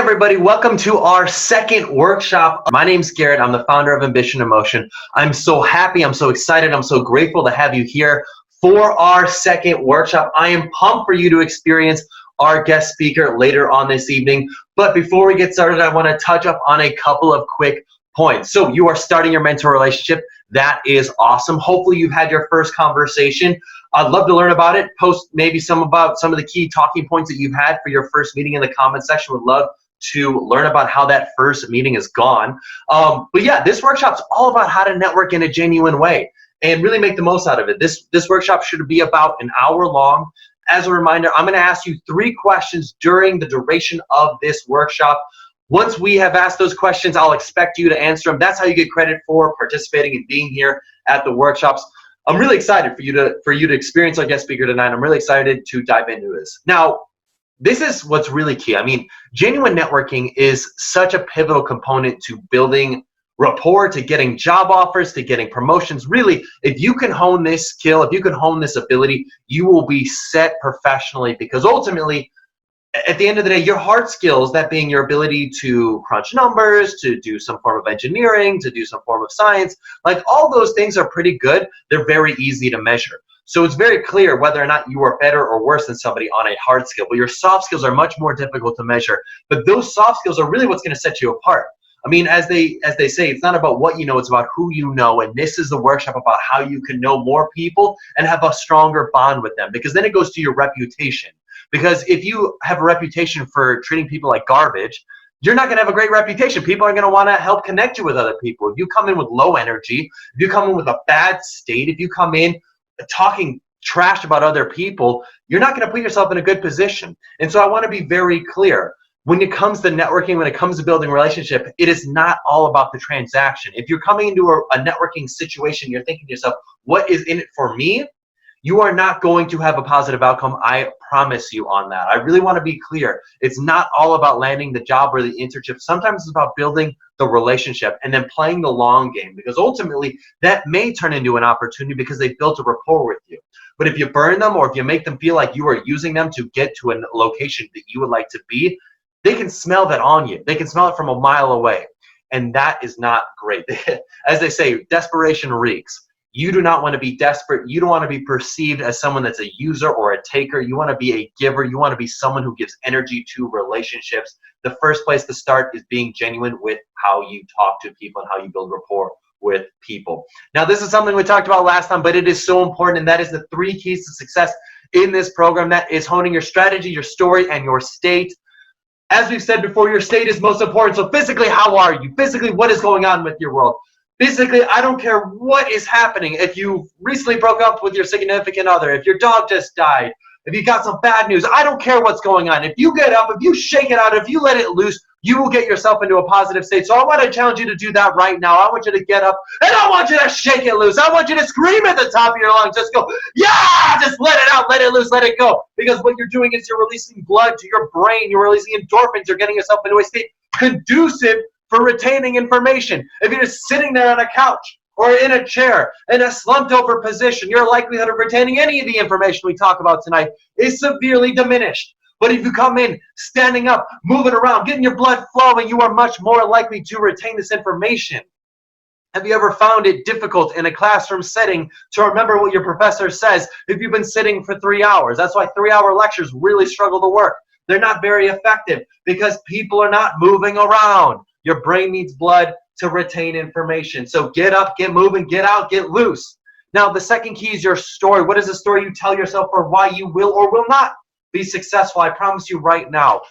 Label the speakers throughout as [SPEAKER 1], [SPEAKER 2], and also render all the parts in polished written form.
[SPEAKER 1] everybody, welcome to our second workshop. My name's Garrett. I'm the founder of Ambition Emotion. I'm so happy, I'm so excited, I'm so grateful to have you here for our second workshop. I am pumped for you to experience our guest speaker later on this evening. But before we get started, I want to touch up on a couple of quick points. So you are starting your mentor relationship. That is awesome. Hopefully you've had your first conversation. I'd love to learn about it. Post maybe about some of the key talking points that you've had for your first meeting in the comment section. Would love to learn about how that first meeting has gone. But yeah, this workshop's all about how to network in a genuine way and really make the most out of it. This workshop should be about an hour long. As a reminder, I'm going to ask you 3 questions during the duration of this workshop. Once we have asked those questions, I'll expect you to answer them. That's how you get credit for participating and being here at the workshops. I'm really excited for you to experience our guest speaker tonight. I'm really excited to dive into this. Now, this is what's really key. I mean, genuine networking is such a pivotal component to building rapport, to getting job offers, to getting promotions. Really, if you can hone this skill, if you can hone this ability, you will be set professionally, because ultimately, at the end of the day, your hard skills, that being your ability to crunch numbers, to do some form of engineering, to do some form of science, like all those things are pretty good. They're very easy to measure. So it's very clear whether or not you are better or worse than somebody on a hard skill. But your soft skills are much more difficult to measure. But those soft skills are really what's going to set you apart. I mean, as they say, it's not about what you know, it's about who you know. And this is the workshop about how you can know more people and have a stronger bond with them, because then it goes to your reputation. Because if you have a reputation for treating people like garbage, you're not going to have a great reputation. People are going to want to help connect you with other people. If you come in with low energy, if you come in with a bad state, if you come in talking trash about other people, you're not going to put yourself in a good position. And so I want to be very clear. When it comes to networking, when it comes to building a relationship, it is not all about the transaction. If you're coming into a networking situation, you're thinking to yourself, what is in it for me? You are not going to have a positive outcome. I promise you on that. I really want to be clear. It's not all about landing the job or the internship. Sometimes it's about building the relationship and then playing the long game, because ultimately that may turn into an opportunity because they built a rapport with you. But if you burn them, or if you make them feel like you are using them to get to a location that you would like to be, they can smell that on you. They can smell it from a mile away. And that is not great. As they say, desperation reeks. You do not want to be desperate. You don't want to be perceived as someone that's a user or a taker. You want to be a giver. You want to be someone who gives energy to relationships. The first place to start is being genuine with how you talk to people and how you build rapport with people. Now, this is something we talked about last time, but it is so important, and that is the 3 keys to success in this program. That is honing your strategy, your story, and your state. As we've said before, your state is most important. So physically, how are you? Physically, what is going on with your world? Physically, I don't care what is happening. If you recently broke up with your significant other, if your dog just died, if you got some bad news, I don't care what's going on. If you get up, if you shake it out, if you let it loose, you will get yourself into a positive state. So I want to challenge you to do that right now. I want you to get up, and I want you to shake it loose. I want you to scream at the top of your lungs. Just go, yeah, just let it out, let it loose, let it go. Because what you're doing is you're releasing blood to your brain. You're releasing endorphins. You're getting yourself into a state conducive for retaining information. If you're just sitting there on a couch or in a chair in a slumped over position, your likelihood of retaining any of the information we talk about tonight is severely diminished. But if you come in standing up, moving around, getting your blood flowing, you are much more likely to retain this information. Have you ever found it difficult in a classroom setting to remember what your professor says if you've been sitting for 3 hours? That's why 3-hour lectures really struggle to work. They're not very effective because people are not moving around. Your brain needs blood to retain information. So get up, get moving, get out, get loose. Now, the second key is your story. What is the story you tell yourself for why you will or will not be successful? I promise you right now,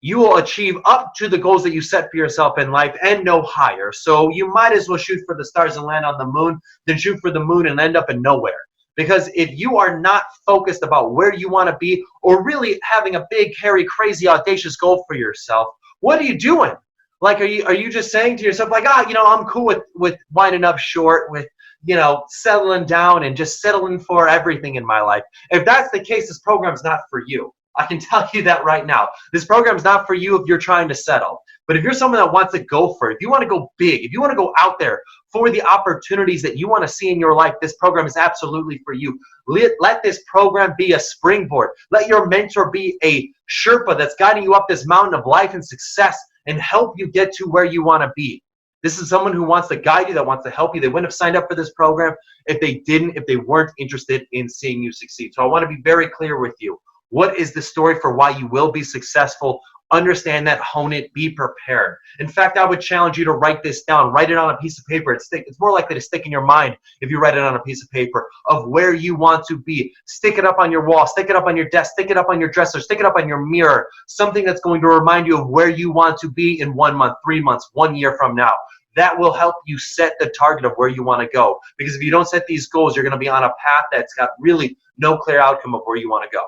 [SPEAKER 1] you will achieve up to the goals that you set for yourself in life and no higher. So you might as well shoot for the stars and land on the moon than shoot for the moon and end up in nowhere. Because if you are not focused about where you want to be, or really having a big, hairy, crazy, audacious goal for yourself, what are you doing? Like, are you just saying to yourself, like, I'm cool with winding up short, with, settling down and just settling for everything in my life? If that's the case, this program's not for you. I can tell you that right now. This program is not for you if you're trying to settle. But if you're someone that wants to go for it, if you want to go big, if you want to go out there for the opportunities that you want to see in your life, this program is absolutely for you. Let this program be a springboard. Let your mentor be a Sherpa that's guiding you up this mountain of life and success and help you get to where you want to be. This is someone who wants to guide you, that wants to help you. They wouldn't have signed up for this program if they weren't interested in seeing you succeed. So I want to be very clear with you. What is the story for why you will be successful? Understand that, hone it, be prepared. In fact, I would challenge you to write this down. Write it on a piece of paper. It's more likely to stick in your mind if you write it on a piece of paper of where you want to be. Stick it up on your wall. Stick it up on your desk. Stick it up on your dresser. Stick it up on your mirror. Something that's going to remind you of where you want to be in 1 month, 3 months, 1 year from now. That will help you set the target of where you want to go. Because if you don't set these goals, you're going to be on a path that's got really no clear outcome of where you want to go.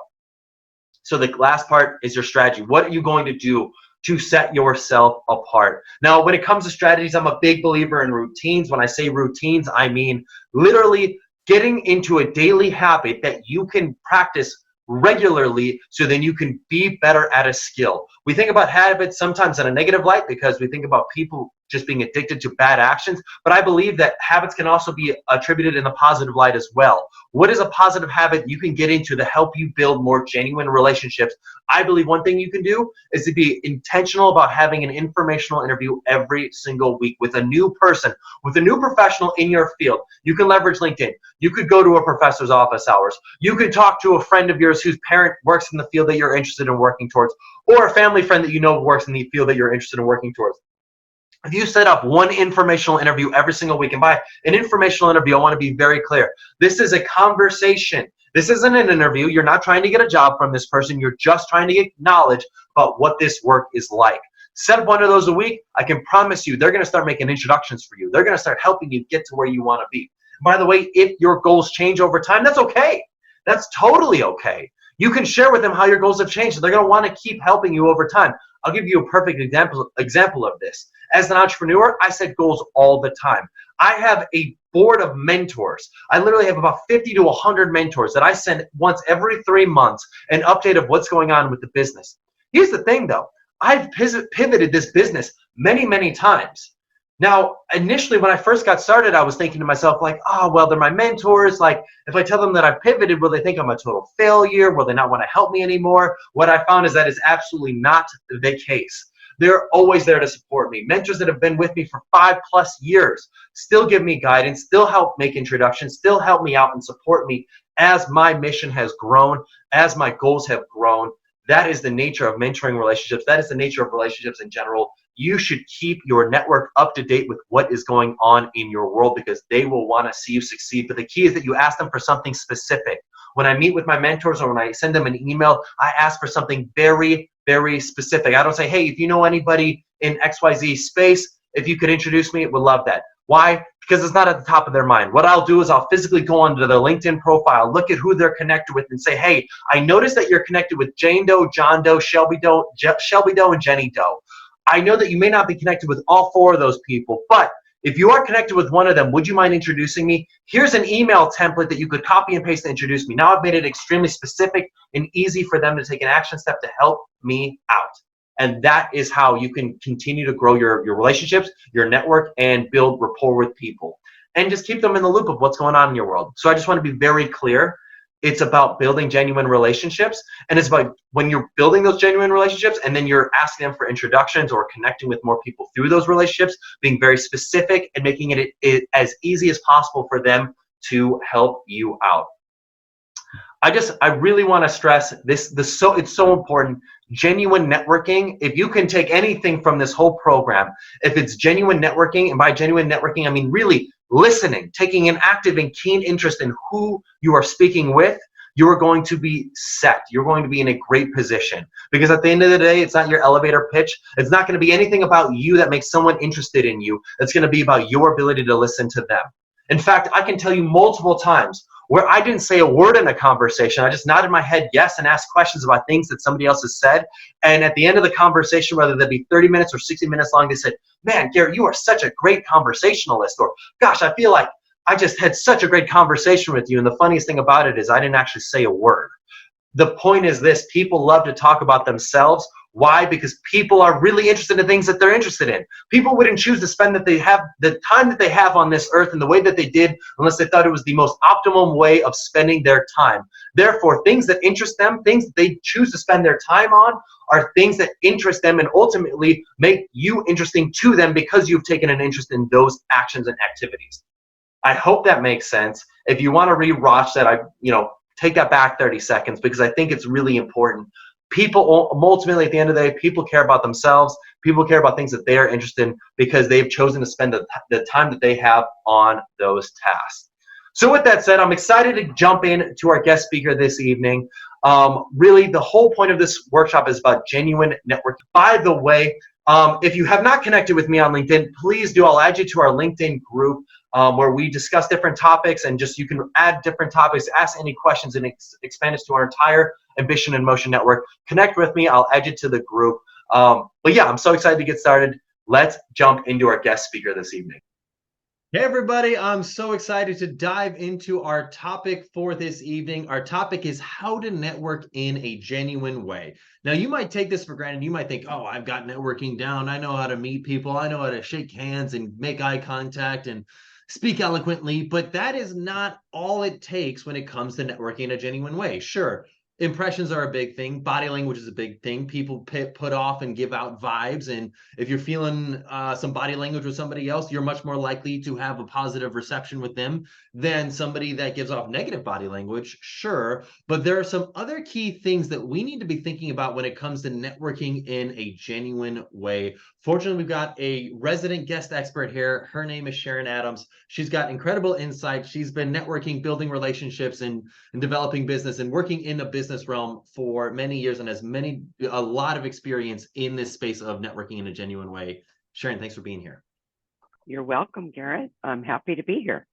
[SPEAKER 1] So the last part is your strategy. What are you going to do to set yourself apart? Now, when it comes to strategies, I'm a big believer in routines. When I say routines, I mean literally getting into a daily habit that you can practice regularly so then you can be better at a skill. We think about habits sometimes in a negative light because we think about people just being addicted to bad actions, but I believe that habits can also be attributed in a positive light as well. What is a positive habit you can get into to help you build more genuine relationships? I believe one thing you can do is to be intentional about having an informational interview every single week with a new person, with a new professional in your field. You can leverage LinkedIn. You could go to a professor's office hours. You could talk to a friend of yours whose parent works in the field that you're interested in working towards, or a family friend that you know works in the field that you're interested in working towards. If you set up one informational interview every single week, and by an informational interview, I want to be very clear. This is a conversation. This isn't an interview. You're not trying to get a job from this person. You're just trying to get knowledge about what this work is like. Set up one of those a week. I can promise you they're going to start making introductions for you. They're going to start helping you get to where you want to be. By the way, if your goals change over time, that's okay. That's totally okay. You can share with them how your goals have changed. They're going to want to keep helping you over time. I'll give you a perfect example of this. As an entrepreneur, I set goals all the time. I have a board of mentors. I literally have about 50 to 100 mentors that I send once every 3 months an update of what's going on with the business. Here's the thing though, I've pivoted this business many, many times. Now, initially when I first got started, I was thinking to myself like, oh, well, they're my mentors. Like, if I tell them that I've pivoted, will they think I'm a total failure? Will they not want to help me anymore? What I found is that is absolutely not the case. They're always there to support me. Mentors that have been with me for 5+ years still give me guidance, still help make introductions, still help me out and support me as my mission has grown, as my goals have grown. That is the nature of mentoring relationships. That is the nature of relationships in general. You should keep your network up to date with what is going on in your world because they will want to see you succeed. But the key is that you ask them for something specific. When I meet with my mentors or when I send them an email, I ask for something very, very specific. I don't say, hey, if you know anybody in XYZ space, if you could introduce me, would love that. Why? Because it's not at the top of their mind. What I'll do is I'll physically go onto their LinkedIn profile, look at who they're connected with and say, hey, I noticed that you're connected with Jane Doe, John Doe, Shelby Doe, and Jenny Doe. I know that you may not be connected with all 4 of those people, but if you are connected with one of them, would you mind introducing me? Here's an email template that you could copy and paste to introduce me. Now I've made it extremely specific and easy for them to take an action step to help me out. And that is how you can continue to grow your relationships, your network, and build rapport with people. And just keep them in the loop of what's going on in your world. So I just want to be very clear. It's about building genuine relationships. And it's about when you're building those genuine relationships and then you're asking them for introductions or connecting with more people through those relationships, being very specific and making it as easy as possible for them to help you out. I really want to stress this. It's so important. Genuine networking. If you can take anything from this whole program, if it's genuine networking, and by genuine networking, I mean really listening, taking an active and keen interest in who you are speaking with, you are going to be set. You're going to be in a great position. Because at the end of the day, it's not your elevator pitch. It's not going to be anything about you that makes someone interested in you. It's going to be about your ability to listen to them. In fact, I can tell you multiple times where I didn't say a word in a conversation. I just nodded my head yes and asked questions about things that somebody else has said. And at the end of the conversation, whether that be 30 minutes or 60 minutes long, they said, man, Garrett, you are such a great conversationalist. Or, gosh, I feel like I just had such a great conversation with you. And the funniest thing about it is I didn't actually say a word. The point is this: people love to talk about themselves. Why? Because people are really interested in things that they're interested in. People wouldn't choose to spend the time that they have on this earth in the way that they did unless they thought it was the most optimum way of spending their time. Therefore, things that interest them, things that they choose to spend their time on, are things that interest them and ultimately make you interesting to them because you've taken an interest in those actions and activities. I hope that makes sense. If you want to rewatch that, take that back 30 seconds because I think it's really important. People ultimately, at the end of the day, people care about themselves. People care about things that they are interested in because they've chosen to spend the time that they have on those tasks. So with that said, I'm excited to jump in to our guest speaker this evening. Really, the whole point of this workshop is about genuine networking. By the way, if you have not connected with me on LinkedIn, please do. I'll add you to our LinkedIn group where we discuss different topics, and just you can add different topics, ask any questions, and expand it to our entire Ambition in Motion network. Connect with me. I'll add you to the group. But yeah, I'm so excited to get started. Let's jump into our guest speaker this evening.
[SPEAKER 2] Hey everybody, I'm so excited to dive into our topic for this evening. Our topic is how to network in a genuine way. Now, you might take this for granted. You might think, oh, I've got networking down. I know how to meet people. I know how to shake hands and make eye contact and speak eloquently, but that is not all it takes when it comes to networking in a genuine way. Sure, impressions are a big thing. Body language is a big thing. People put off and give out vibes. And if you're feeling some body language with somebody else, you're much more likely to have a positive reception with them than somebody that gives off negative body language. Sure. But there are some other key things that we need to be thinking about when it comes to networking in a genuine way. Fortunately, we've got a resident guest expert here. Her name is Sharon Adams. She's got incredible insight. She's been networking, building relationships, and developing business and working in the business realm for many years and has a lot of experience in this space of networking in a genuine way. Sharon, thanks for being here.
[SPEAKER 3] You're welcome, Garrett. I'm happy to be here.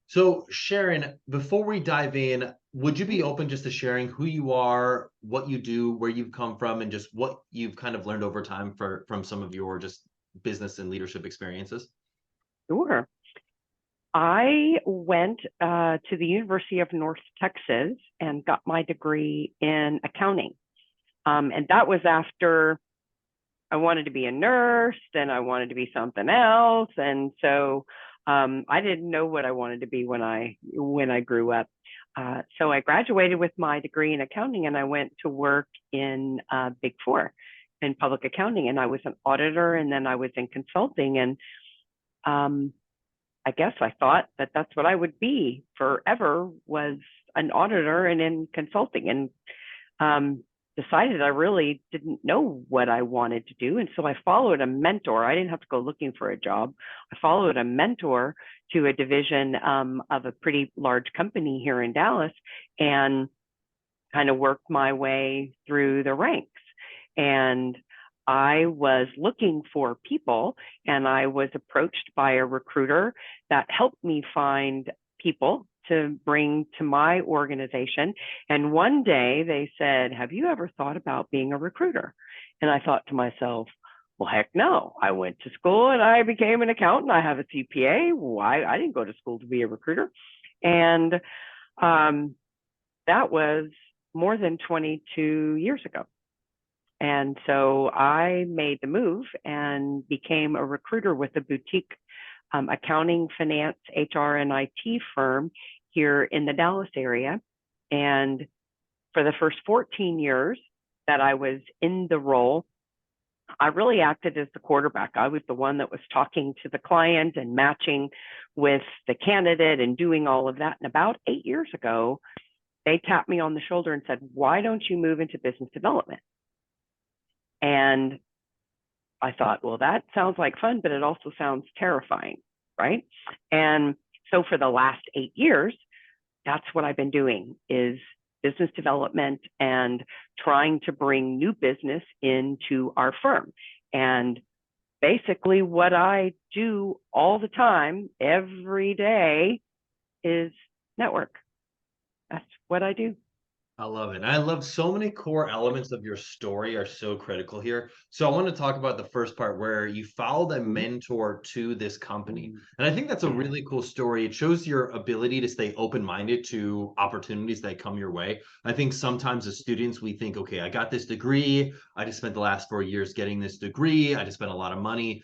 [SPEAKER 2] So Sharon, before we dive in, would you be open just to sharing who you are, what you do, where you've come from, and just what you've kind of learned over time from some of your just business and leadership experiences?
[SPEAKER 3] Sure. I went to the University of North Texas and got my degree in accounting. And that was after I wanted to be a nurse, then I wanted to be something else. And so I didn't know what I wanted to be when I grew up. So I graduated with my degree in accounting and I went to work in Big Four in public accounting. And I was an auditor and then I was in consulting. And I guess I thought that that's what I would be forever, was an auditor and in consulting, and decided I really didn't know what I wanted to do. And so I followed a mentor. I didn't have to go looking for a job. I followed a mentor to a division of a pretty large company here in Dallas and kind of worked my way through the ranks. And I was looking for people and I was approached by a recruiter that helped me find people to bring to my organization. And one day they said, have you ever thought about being a recruiter? And I thought to myself, well, heck no. I went to school and I became an accountant. I have a CPA. Why? I didn't go to school to be a recruiter. And that was more than 22 years ago. And so I made the move and became a recruiter with a boutique accounting, finance, HR, and IT firm here in the Dallas area. And for the first 14 years that I was in the role, I really acted as the quarterback. I was the one that was talking to the client and matching with the candidate and doing all of that. And about 8 years ago, they tapped me on the shoulder and said, why don't you move into business development? And I thought, well, that sounds like fun, but it also sounds terrifying, right? And so for the last 8 years, that's what I've been doing, is business development and trying to bring new business into our firm. And basically what I do all the time, every day, is network. That's what I do.
[SPEAKER 2] I love it. And I love so many core elements of your story are so critical here. So I want to talk about the first part where you followed a
[SPEAKER 3] Mhm.
[SPEAKER 2] mentor to this company.
[SPEAKER 3] Mhm.
[SPEAKER 2] And I think that's a
[SPEAKER 3] Yeah.
[SPEAKER 2] really cool story. It shows your ability to stay open-minded to opportunities that come your way. I think sometimes as students, we think, okay, I got this degree. I just spent the last 4 years getting this degree. I just spent a lot of money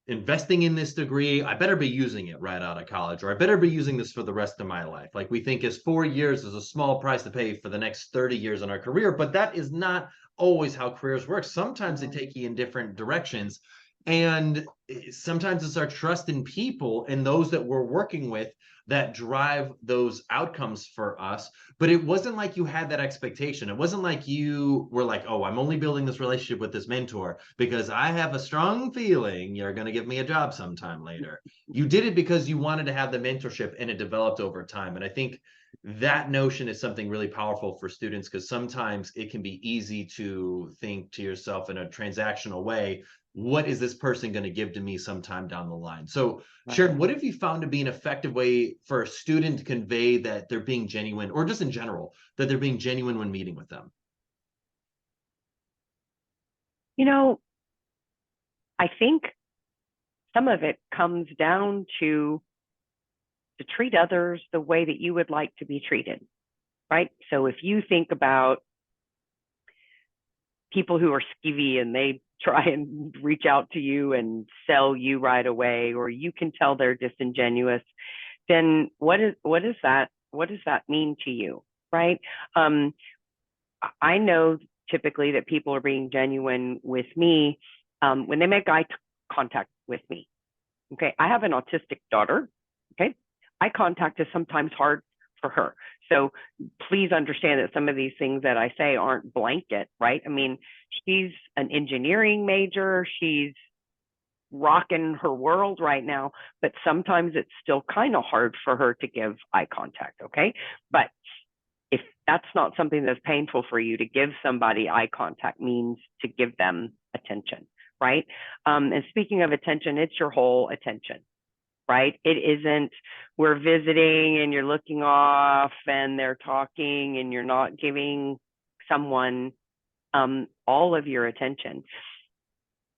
[SPEAKER 2] investing in this degree. I better be using it right out of college, or I better be using this for the rest of my life. Like we think as 4 years is a small price to pay for the next 30 years in our career, but that is not always how careers work. Sometimes they
[SPEAKER 3] Mhm.
[SPEAKER 2] take you in different directions. And sometimes it's our trust in people and those that we're working with that drive those outcomes for us. But it wasn't like you had that expectation. It wasn't like you were like, oh, I'm only building this relationship with this mentor because I have a strong feeling you're going to give me a job sometime later. You did it because you wanted to have the mentorship and it developed over time. And I think that notion is something really powerful for students because sometimes it can be easy to think to yourself in a transactional way, what is this person going to give to me sometime down the line? So, Sharon,
[SPEAKER 3] Right.
[SPEAKER 2] what have you found to be an effective way for a student to convey that they're being genuine, or just in general, that they're being genuine when meeting with them?
[SPEAKER 3] You know, I think some of it comes down to treat others the way that you would like to be treated, right? So if you think about people who are skeevy and they try and reach out to you and sell you right away, or you can tell they're disingenuous, then what does that mean to you, right? Um, I know typically that people are being genuine with me when they make contact with me. Okay, I have an autistic daughter. Okay, eye contact is sometimes hard for her. So please understand that some of these things that I say aren't blanket, right? I mean, she's an engineering major. She's rocking her world right now, but sometimes it's still kind of hard for her to give eye contact. Okay, but if that's not something that's painful for you, to give somebody eye contact means to give them attention, right? And speaking of attention, it's your whole attention, right? It isn't we're visiting and you're looking off and they're talking and you're not giving someone all of your attention.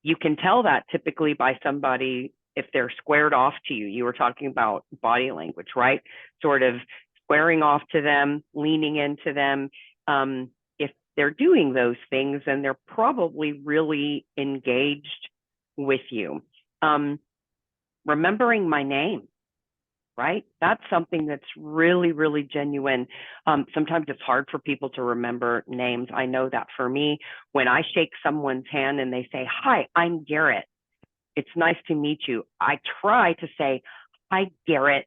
[SPEAKER 3] You can tell that typically by somebody if they're squared off to you. You were talking about body language, right? Sort of squaring off to them, leaning into them. If they're doing those things, then they're probably really engaged with you. Remembering my name, right? That's something that's really, really genuine. Sometimes it's hard for people to remember names. I know that for me, when I shake someone's hand and they say, "Hi, I'm Garrett. It's nice to meet you." I try to say, "Hi, Garrett.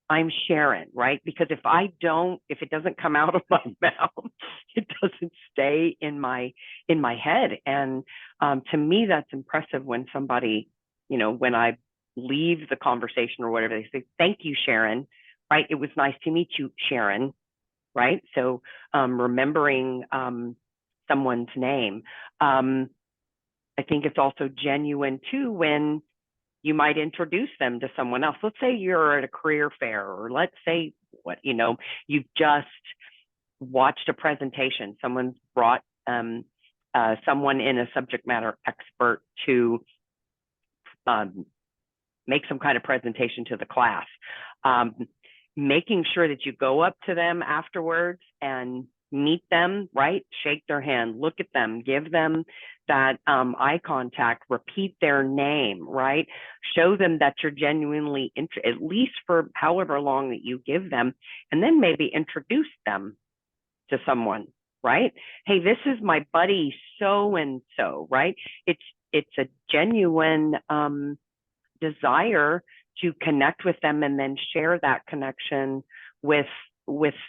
[SPEAKER 3] I'm Sharon," right? Because if it doesn't come out of my mouth, it doesn't stay in my head. And to me, that's impressive when somebody, when I leave the conversation or whatever, they say, "Thank you, Sharon," right? "It was nice to meet you, Sharon," right? So remembering someone's name. I think it's also genuine too when you might introduce them to someone else. Let's say you're at a career fair, or let's say you've just watched a presentation. Someone's brought someone in a subject matter expert to um, make some kind of presentation to the class. Um, Making sure that you go up to them afterwards and meet them, right? Shake their hand, look at them, give them that eye contact, repeat their name, right? Show them that you're genuinely interested, at least for however long that you give them, and then maybe introduce them to someone, right? "Hey, this is my buddy so and so," right? It's a genuine desire to connect with them and then share that connection with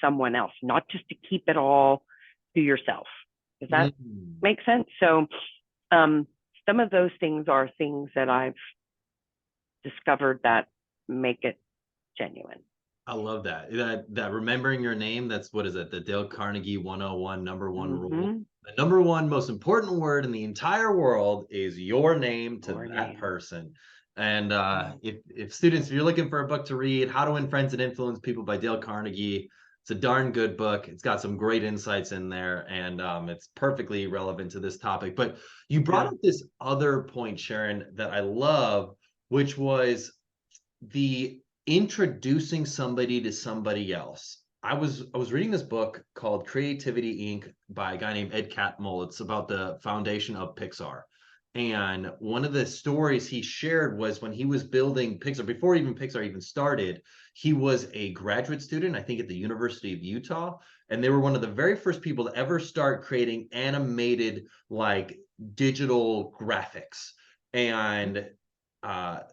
[SPEAKER 3] someone else, not just to keep it all to yourself. Does that
[SPEAKER 2] Mm.
[SPEAKER 3] make sense? So um, some of those things are things that I've discovered that make it genuine.
[SPEAKER 2] I love that. That remembering your name, that's what is it? The Dale Carnegie 101 number one rule.
[SPEAKER 3] Mm-hmm.
[SPEAKER 2] The number one most important word in the entire world is your name to
[SPEAKER 3] Your
[SPEAKER 2] that
[SPEAKER 3] name.
[SPEAKER 2] person. And
[SPEAKER 3] Mm-hmm.
[SPEAKER 2] if students, if you're looking for a book to read, How to Win Friends and Influence People by Dale Carnegie, It's a darn good book. It's got some great insights in there, and it's perfectly relevant to this topic. But you brought up this other point, Sharon, that I love, which was the introducing somebody to somebody else. I was reading this book called Creativity Inc. by a guy named Ed Catmull. It's about the foundation of Pixar. And one of the stories he shared was when he was building Pixar, before even Pixar even started, he was a graduate student, I think at the University of Utah. And they were one of the very first people to ever start creating animated, like digital graphics. And that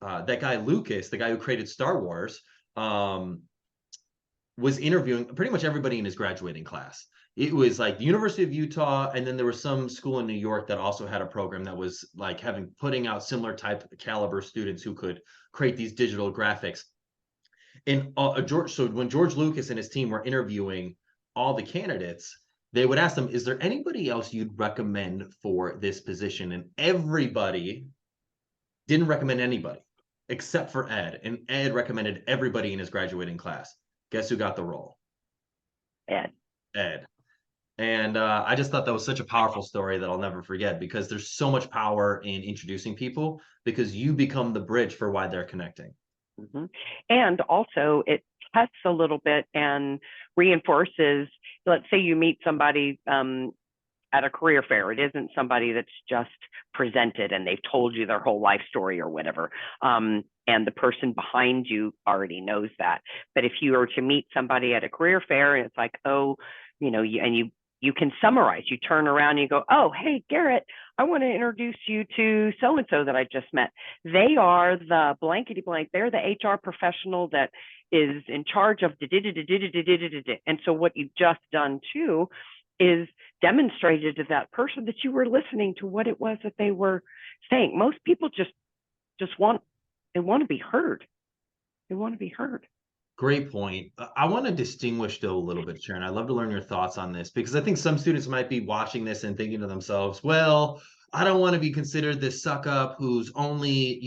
[SPEAKER 2] guy Lucas, the guy who created Star Wars, was interviewing pretty much everybody in his graduating class. It was like the University of Utah, and then there was some school in New York that also had a program that was like putting out similar type caliber students who could create these digital graphics. And so when George Lucas and his team were interviewing all the candidates, they would ask them, "Is there anybody else you'd recommend for this position?" And everybody didn't recommend anybody except for Ed. And Ed recommended everybody in his graduating class. Guess who got the role?
[SPEAKER 3] Ed.
[SPEAKER 2] Ed. And I just thought that was such a powerful story that I'll never forget, because there's so much power in introducing people, because you become the bridge for why they're connecting.
[SPEAKER 3] Mm-hmm. And also it tests a little bit and reinforces, let's say you meet somebody at a career fair. It isn't somebody that's just presented and they've told you their whole life story or whatever. And the person behind you already knows that. But if you were to meet somebody at a career fair and it's like, oh, you can summarize, you turn around and you go, oh, hey, Garrett, I want to introduce you to so-and-so that I just met. They are the blankety blank. They're the HR professional that is in charge of and so what you've just done too is demonstrated to that person that you were listening to what it was that they were saying. Most people just want to be heard. They want to be heard.
[SPEAKER 2] Great point. I want to distinguish though a little bit, Sharon. I'd love to learn your thoughts on this, because I think some students might be watching this and thinking to themselves, well, I don't want to be considered this suck up who's only,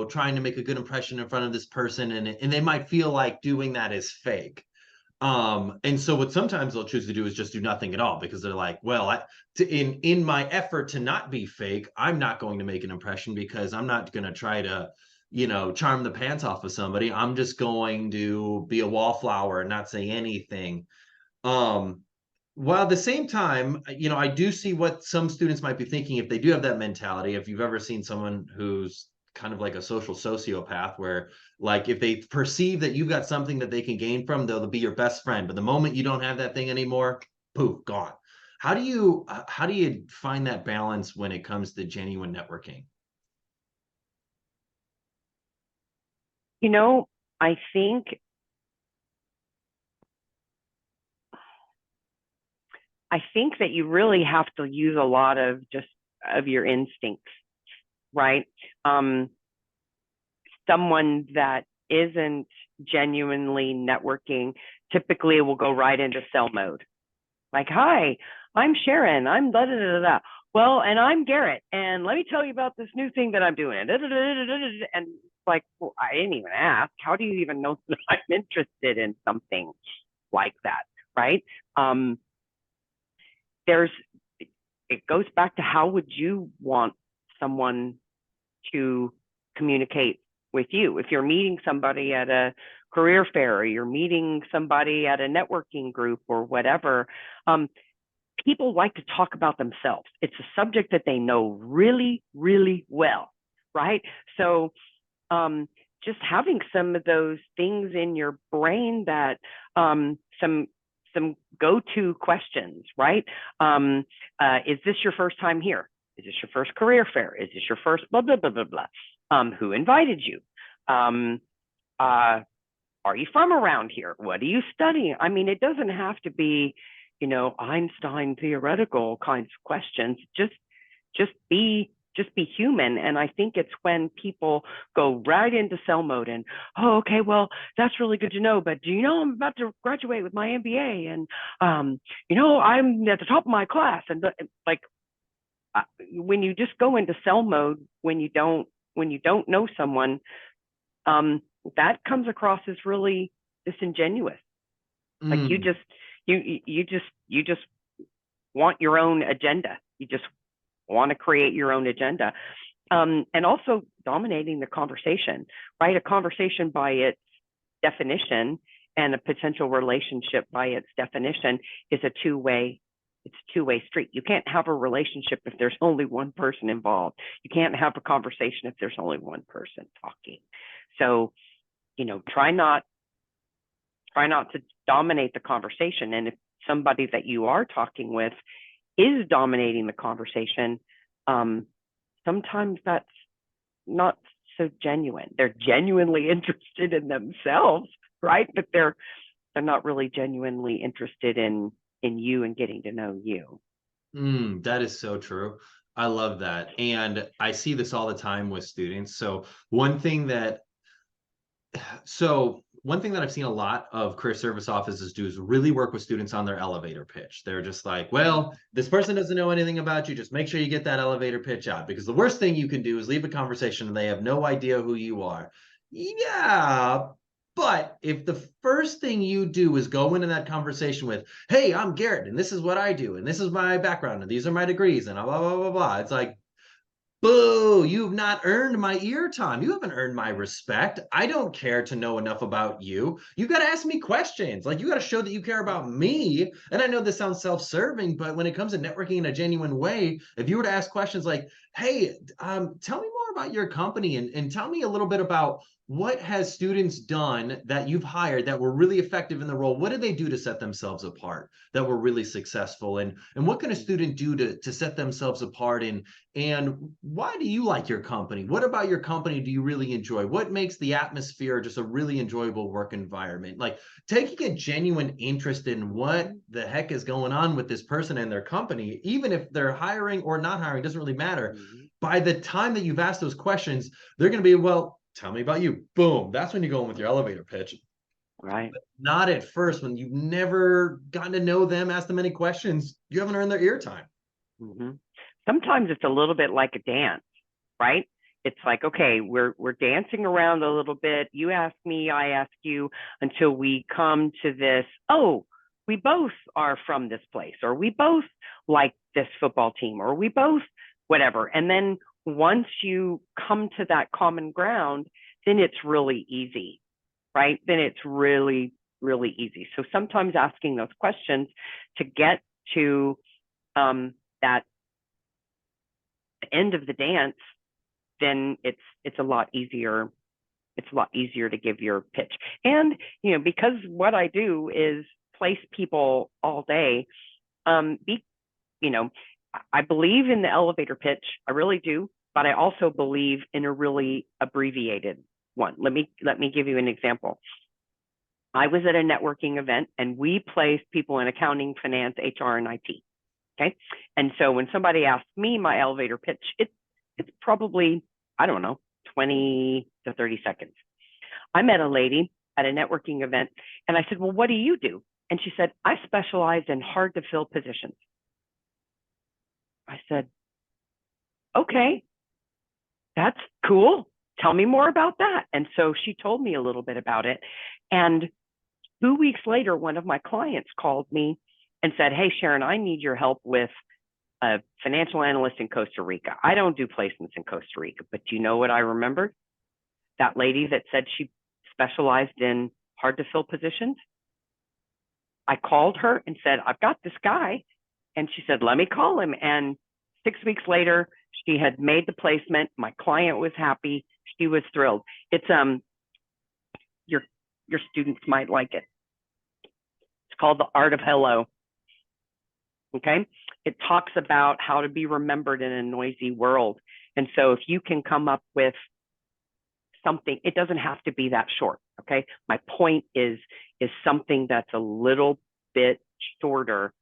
[SPEAKER 2] trying to make a good impression in front of this person. And they might feel like doing that is fake. And so what sometimes they'll choose to do is just do nothing at all, because they're like, well, in my effort to not be fake, I'm not going to make an impression, because I'm not going to try to charm the pants off of somebody. I'm just going to be a wallflower and not say anything. While at the same time, I do see what some students might be thinking if they do have that mentality. If you've ever seen someone who's kind of like a social sociopath, where like if they perceive that you've got something that they can gain from, they'll be your best friend. But the moment you don't have that thing anymore, poof, gone. How do you find that balance when it comes to genuine networking?
[SPEAKER 3] I think that you really have to use a lot of your instincts, right? Someone that isn't genuinely networking typically will go right into sell mode. Like, hi, I'm Sharon. I'm da da da da. Well, and I'm Garrett, and let me tell you about this new thing that I'm doing. And like, well, I didn't even ask. How do you even know that I'm interested in something like that, right? It goes back to, how would you want someone to communicate with you? If you're meeting somebody at a career fair, or you're meeting somebody at a networking group or whatever, people like to talk about themselves. It's a subject that they know really, really well, right? So just having some of those things in your brain, that some go-to questions, right? Is this your first time here? Is this your first career fair? Is this your first blah, blah, blah, blah, blah? Who invited you? Are you from around here? What are you studying? I mean, it doesn't have to be, Einstein theoretical kinds of questions. Just be human. And I think it's when people go right into sell mode and, oh, okay, well, that's really good to know. But do you know I'm about to graduate with my MBA? And, I'm at the top of my class. And when you just go into sell mode, when you don't know someone, that comes across as really disingenuous. Like you
[SPEAKER 2] Mm.
[SPEAKER 3] just you just want your own agenda. You just want to create your own agenda. And also dominating the conversation, right? A conversation by its definition and a potential relationship by its definition is a two-way, it's a two-way street. You can't have a relationship if there's only one person involved. You can't have a conversation if there's only one person talking. So, try not to dominate the conversation. And if somebody that you are talking with is dominating the conversation, sometimes that's not so genuine. They're genuinely interested in themselves, right? But they're not really genuinely interested in you and getting to know you.
[SPEAKER 2] That is so true. I love that. And I see this all the time with students. One thing that I've seen a lot of career service offices do is really work with students on their elevator pitch. They're just like, well, this person doesn't know anything about you. Just make sure you get that elevator pitch out, because the worst thing you can do is leave a conversation and they have no idea who you are. Yeah. But if the first thing you do is go into that conversation with, hey, I'm Garrett, and this is what I do, and this is my background, and these are my degrees, and blah, blah, blah, blah. It's like, boo, you've not earned my ear time. You haven't earned my respect. I don't care to know enough about you. You got to ask me questions. Like, you got to show that you care about me. And I know this sounds self-serving, but when it comes to networking in a genuine way, if you were to ask questions like, hey, tell me more about your company, and tell me a little bit about what has students done that you've hired that were really effective in the role. What did they do to set themselves apart that were really successful? And what can a student do to set themselves apart? And why do you like your company? What about your company do you really enjoy? What makes the atmosphere just a really enjoyable work environment? Like, taking a genuine interest in what the heck is going on with this person and their company, even if they're hiring or not hiring, doesn't really matter.
[SPEAKER 3] Mm-hmm.
[SPEAKER 2] By the time that you've asked those questions, they're going to be, well, tell me about you. Boom. That's when you go in with your elevator pitch.
[SPEAKER 3] Right.
[SPEAKER 2] Not at first, when you've never gotten to know them, ask them any questions. You haven't earned their ear time.
[SPEAKER 3] Mm-hmm. Sometimes it's a little bit like a dance, right? It's like, okay, we're dancing around a little bit. You ask me, I ask you, until we come to this, oh, we both are from this place, or we both like this football team, or we both whatever. And then once you come to that common ground, then it's really easy, right? Then it's really, really easy. So sometimes asking those questions to get to that end of the dance, then it's a lot easier. It's a lot easier to give your pitch. And because what I do is place people all day, you know, I believe in the elevator pitch. I really do, but I also believe in a really abbreviated one. Let me give you an example. I was at a networking event and we placed people in accounting, finance, HR, and IT. Okay. And so when somebody asks me my elevator pitch, it's probably, I don't know, 20 to 30 seconds. I met a lady at a networking event and I said, well, what do you do? And she said, I specialize in hard to fill positions. I said, okay, that's cool. Tell me more about that. And so she told me a little bit about it. And 2 weeks later, one of my clients called me and said, hey, Sharon, I need your help with a financial analyst in Costa Rica. I don't do placements in Costa Rica, but do you know what I remembered? That lady that said she specialized in hard to fill positions. I called her and said, I've got this guy. And she said, let me call him. And 6 weeks later, she had made the placement. My client was happy. She was thrilled. It's your students might like it. It's called The Art of Hello. Okay. It talks about how to be remembered in a noisy world. And so if you can come up with something, it doesn't have to be that short. Okay. My point is something that's a little bit shorter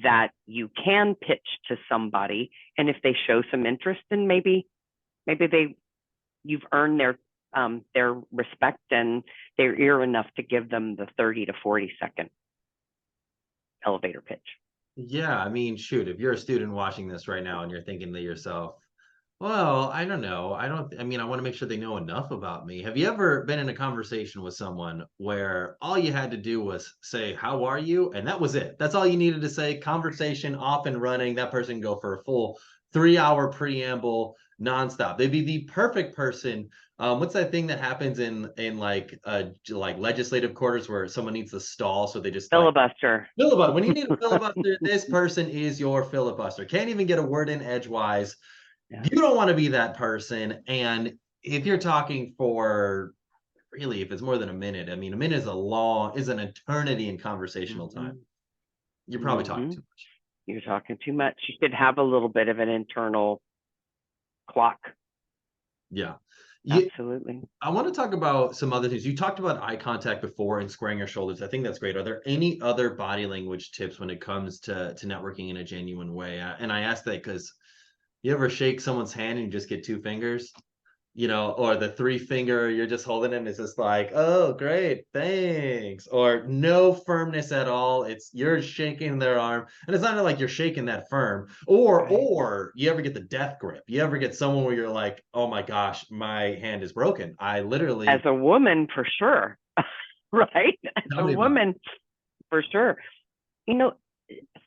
[SPEAKER 3] that you can pitch to somebody. And if they show some interest, then maybe you've earned their respect and their ear enough to give them the 30 to 40 second elevator pitch.
[SPEAKER 2] Yeah, I mean, shoot, if you're a student watching this right now and you're thinking to yourself, Well, I don't know. I mean, I want to make sure they know enough about me. Have you ever been in a conversation with someone where all you had to do was say, "How are you?" And that was it? That's all you needed to say. Conversation off and running. That person can go for a full 3 hour preamble nonstop. They'd be the perfect person. What's that thing that happens in like legislative quarters where someone needs to stall, so they just like
[SPEAKER 3] Filibuster.
[SPEAKER 2] filibuster. When you need a filibuster, this person is your filibuster. Can't even get a word in edgewise.
[SPEAKER 3] Yeah.
[SPEAKER 2] You don't want to be that person. And if you're talking for really, if it's more than a minute, I mean, a minute is an eternity in conversational time.
[SPEAKER 3] Mhm.
[SPEAKER 2] You're probably talking
[SPEAKER 3] Mhm.
[SPEAKER 2] too much.
[SPEAKER 3] You're talking too much. You should have a little bit of an internal clock.
[SPEAKER 2] Yeah. You,
[SPEAKER 3] Absolutely.
[SPEAKER 2] I want to talk about some other things. You talked about eye contact before and squaring your shoulders. I think that's great. Are there any other body language tips when it comes to networking in a genuine way? And I ask that because you ever shake someone's hand and you just get two fingers? Or the three finger, you're just holding it and it's just like, oh, great, thanks. Or no firmness at all. It's you're shaking their arm. And it's not like you're shaking that firm. Or
[SPEAKER 3] Right.
[SPEAKER 2] or you ever get the death grip? You ever get someone where you're like, oh my gosh, my hand is broken. I
[SPEAKER 3] As
[SPEAKER 2] literally
[SPEAKER 3] a woman, for sure. Right? As
[SPEAKER 2] tell
[SPEAKER 3] a
[SPEAKER 2] me about it.
[SPEAKER 3] woman, for sure. You know,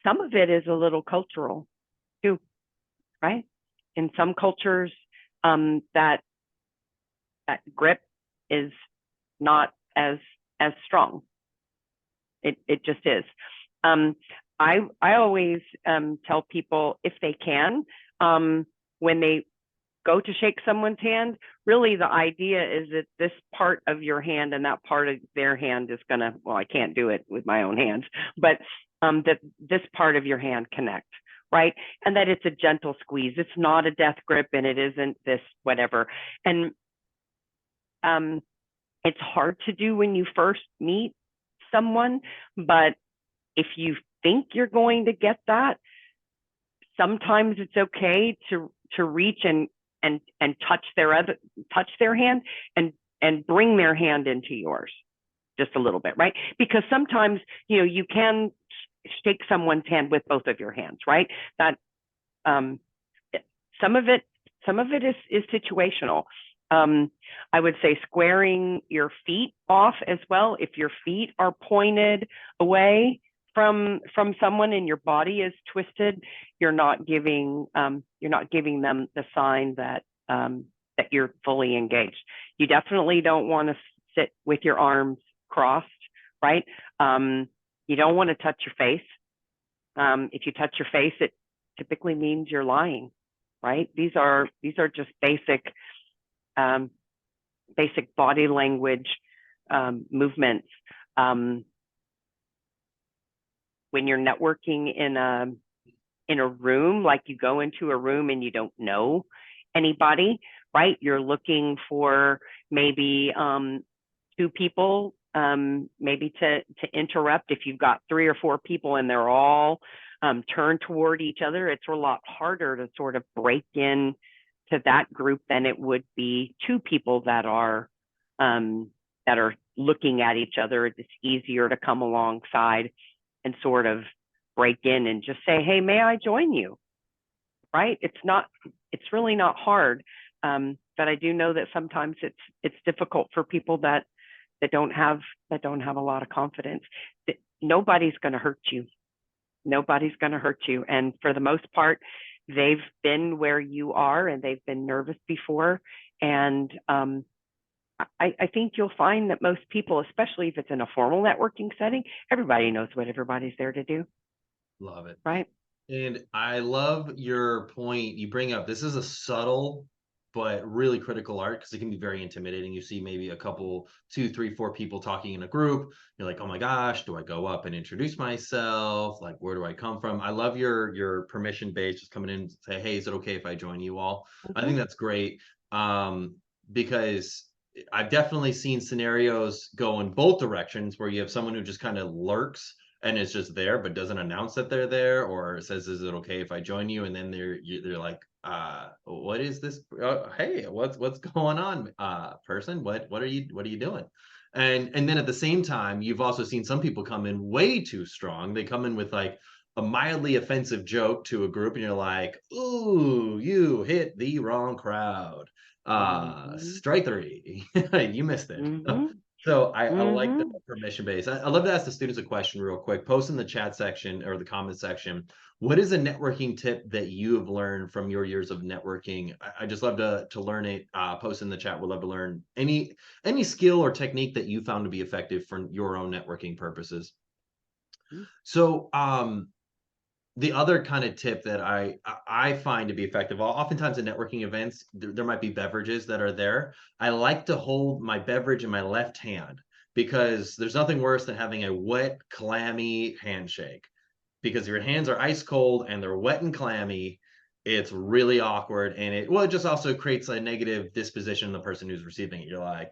[SPEAKER 3] some of it is a little cultural too, right? In some cultures, that grip is not as strong. It just is. Um, I always tell people if they can, when they go to shake someone's hand, really the idea is that this part of your hand and that part of their hand is gonna, well, I can't do it with my own hands, but that this part of your hand connect, right? And that it's a gentle squeeze. It's not a death grip and it isn't this whatever. And it's hard to do when you first meet someone, but if you think you're going to get that, sometimes it's okay to reach and touch their hand and bring their hand into yours just a little bit, right? Because sometimes you can shake someone's hand with both of your hands, right? That um, some of it is situational. I would say squaring your feet off as well. If your feet are pointed away from someone and your body is twisted, you're not giving them the sign that that you're fully engaged. You definitely don't want to sit with your arms crossed, right? You don't want to touch your face. If you touch your face, it typically means you're lying, right? These are just basic body language movements. When you're networking in a room, like you go into a room and you don't know anybody, right? You're looking for maybe two people, maybe to interrupt. If you've got 3 or 4 people and they're all turned toward each other, it's a lot harder to sort of break in to that group than it would be 2 people that are looking at each other. It's easier to come alongside and sort of break in and just say, hey, may I join you? Right? It's really not hard. But I do know that sometimes it's difficult for people that don't have a lot of confidence. Nobody's going to hurt you. Nobody's going to hurt you. And for the most part, they've been where you are and they've been nervous before. And I think you'll find that most people, especially if it's in a formal networking setting, everybody knows what everybody's there to do.
[SPEAKER 2] Love it.
[SPEAKER 3] Right.
[SPEAKER 2] And I love your point you bring up. This is a subtle but really critical art because it can be very intimidating. You see maybe a couple, 2, 3, 4 people talking in a group. You're like, oh my gosh, do I go up and introduce myself? Like, where do I come from? I love your permission based, just coming in and say, hey, is it okay if I join you all? I think that's great because I've definitely seen scenarios go in both directions where you have someone who just kind of lurks and is just there but doesn't announce that they're there or says, is it okay if I join you? And then they're like, what is this? Hey, what's going on, person? What are you doing? And then at the same time, you've also seen some people come in way too strong. They come in with like, a mildly offensive joke to a group and you're like, ooh, you hit the wrong crowd.
[SPEAKER 3] Mm-hmm.
[SPEAKER 2] Strike three. You missed it.
[SPEAKER 3] Mm-hmm.
[SPEAKER 2] So I like the
[SPEAKER 3] Mm-hmm.
[SPEAKER 2] permission based. I love to ask the students a question real quick. Post in the chat section or the comment section. What is a networking tip that you have learned from your years of networking? I just love to learn it. Post in the chat. We'd love to learn any skill or technique that you found to be effective for your own networking purposes. So the other kind of tip that I find to be effective, oftentimes in networking events, there might be beverages that are there. I like to hold my beverage in my left hand because there's nothing worse than having a wet, clammy handshake. Because your hands are ice cold and they're wet and clammy, it's really awkward, and it just also creates a negative disposition in the person who's receiving it. You're like,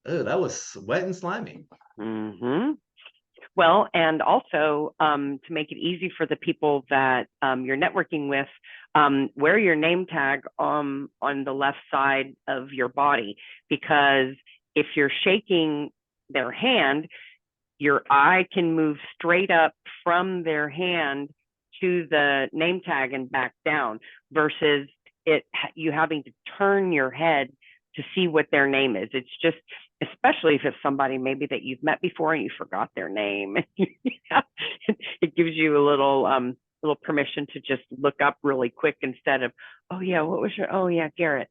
[SPEAKER 2] oh, that was wet and slimy.
[SPEAKER 3] Mm-hmm. Well, and also to make it easy for the people that you're networking with, wear your name tag on the left side of your body, because if you're shaking their hand, your eye can move straight up from their hand to the name tag and back down, versus you having to turn your head to see what their name is. It's just, especially if it's somebody maybe that you've met before and you forgot their name. It gives you a little permission to just look up really quick instead of, oh yeah, what was your, oh yeah, Garrett.